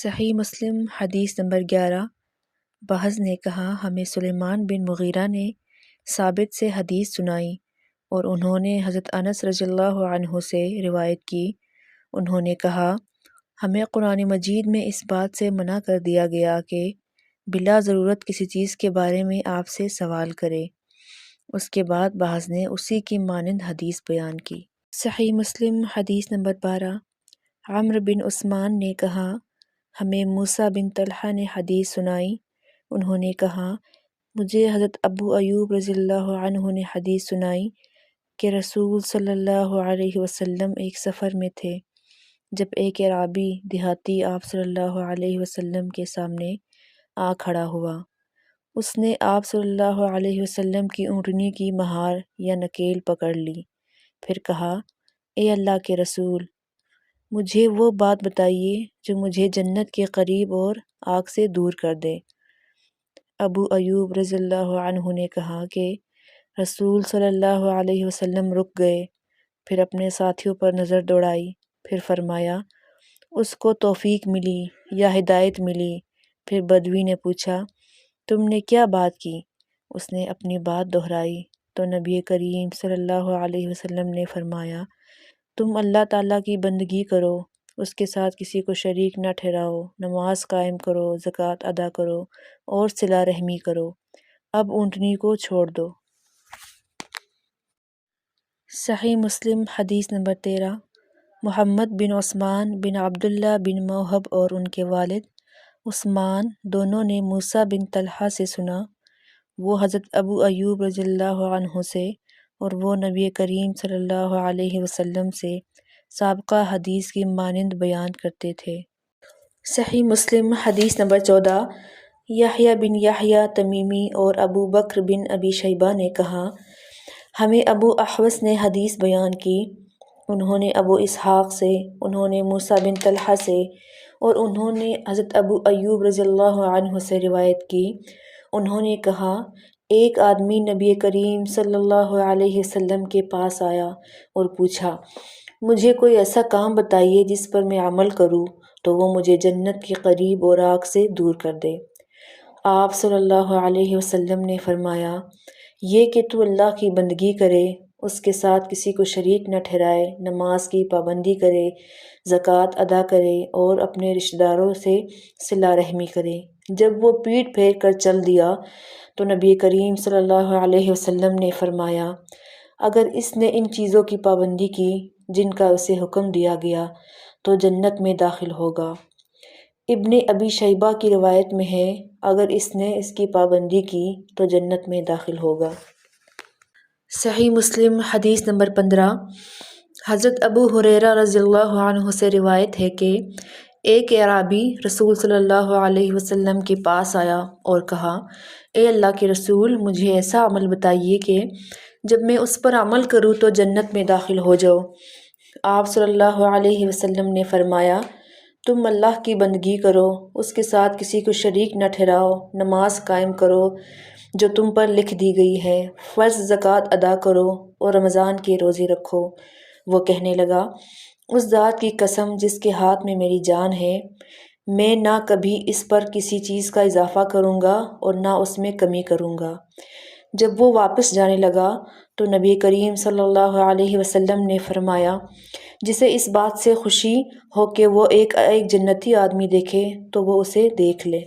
صحیح مسلم حدیث نمبر 11۔ بہز نے کہا ہمیں سلیمان بن مغیرہ نے ثابت سے حدیث سنائی اور انہوں نے حضرت انس رضی اللہ عنہ سے روایت کی۔ انہوں نے کہا ہمیں قرآن مجید میں اس بات سے منع کر دیا گیا کہ بلا ضرورت کسی چیز کے بارے میں آپ سے سوال کرے۔ اس کے بعد بہز نے اسی کی مانند حدیث بیان کی۔ صحیح مسلم حدیث نمبر 12۔ عمرو بن عثمان نے کہا ہمیں موسیٰ بن طلحہ نے حدیث سنائی۔ انہوں نے کہا مجھے حضرت ابو ایوب رضی اللہ عنہ نے حدیث سنائی کہ رسول صلی اللہ علیہ وسلم ایک سفر میں تھے، جب ایک اعرابی دیہاتی آپ صلی اللہ علیہ وسلم کے سامنے آ کھڑا ہوا۔ اس نے آپ صلی اللہ علیہ وسلم کی اونٹنی کی مہار یا نکیل پکڑ لی، پھر کہا اے اللہ کے رسول، مجھے وہ بات بتائیے جو مجھے جنت کے قریب اور آگ سے دور کر دے۔ ابو ایوب رضی اللہ عنہ نے کہا کہ رسول صلی اللہ علیہ وسلم رک گئے، پھر اپنے ساتھیوں پر نظر دوڑائی، پھر فرمایا اس کو توفیق ملی یا ہدایت ملی۔ پھر بدوی نے پوچھا تم نے کیا بات کی؟ اس نے اپنی بات دہرائی تو نبی کریم صلی اللہ علیہ وسلم نے فرمایا تم اللہ تعالیٰ کی بندگی کرو، اس کے ساتھ کسی کو شریک نہ ٹھہراؤ، نماز قائم کرو، زکوٰۃ ادا کرو اور صلہ رحمی کرو، اب اونٹنی کو چھوڑ دو۔ صحیح مسلم حدیث نمبر 13۔ محمد بن عثمان بن عبداللہ بن موہب اور ان کے والد عثمان دونوں نے موسیٰ بن طلحہ سے سنا، وہ حضرت ابو ایوب رضی اللہ عنہ سے اور وہ نبی کریم صلی اللہ علیہ وسلم سے سابقہ حدیث کی مانند بیان کرتے تھے۔ صحیح مسلم حدیث نمبر 14۔ یحییٰ بن یحییٰ تمیمی اور ابو بکر بن ابی شیبہ نے کہا ہمیں ابو احوص نے حدیث بیان کی، انہوں نے ابو اسحاق سے، انہوں نے موسیٰ بن طلحہ سے اور انہوں نے حضرت ابو ایوب رضی اللہ عنہ سے روایت کی۔ انہوں نے کہا ایک آدمی نبی کریم صلی اللہ علیہ وسلم کے پاس آیا اور پوچھا مجھے کوئی ایسا کام بتائیے جس پر میں عمل کروں تو وہ مجھے جنت کے قریب اور آگ سے دور کر دے۔ آپ صلی اللہ علیہ وسلم نے فرمایا یہ کہ تو اللہ کی بندگی کرے، اس کے ساتھ کسی کو شریک نہ ٹھہرائے، نماز کی پابندی کرے، زکوٰۃ ادا کرے اور اپنے رشتہ داروں سے صلہ رحمی کرے۔ جب وہ پیٹھ پھیر کر چل دیا تو نبی کریم صلی اللہ علیہ وسلم نے فرمایا اگر اس نے ان چیزوں کی پابندی کی جن کا اسے حکم دیا گیا تو جنت میں داخل ہوگا۔ ابن ابی شیبہ کی روایت میں ہے اگر اس نے اس کی پابندی کی تو جنت میں داخل ہوگا۔ صحیح مسلم حدیث نمبر 15۔ حضرت ابو ہریرہ رضی اللہ عنہ سے روایت ہے کہ ایک اعرابی رسول صلی اللہ علیہ وسلم کے پاس آیا اور کہا اے اللہ کے رسول، مجھے ایسا عمل بتائیے کہ جب میں اس پر عمل کروں تو جنت میں داخل ہو جاؤ۔ آپ صلی اللہ علیہ وسلم نے فرمایا تم اللہ کی بندگی کرو، اس کے ساتھ کسی کو شریک نہ ٹھہراؤ، نماز قائم کرو جو تم پر لکھ دی گئی ہے، فرض زکوٰۃ ادا کرو اور رمضان کے روزے رکھو۔ وہ کہنے لگا اس ذات کی قسم جس کے ہاتھ میں میری جان ہے، میں نہ کبھی اس پر کسی چیز کا اضافہ کروں گا اور نہ اس میں کمی کروں گا۔ جب وہ واپس جانے لگا تو نبی کریم صلی اللہ علیہ وسلم نے فرمایا جسے اس بات سے خوشی ہو کہ وہ ایک جنتی آدمی دیکھے تو وہ اسے دیکھ لے۔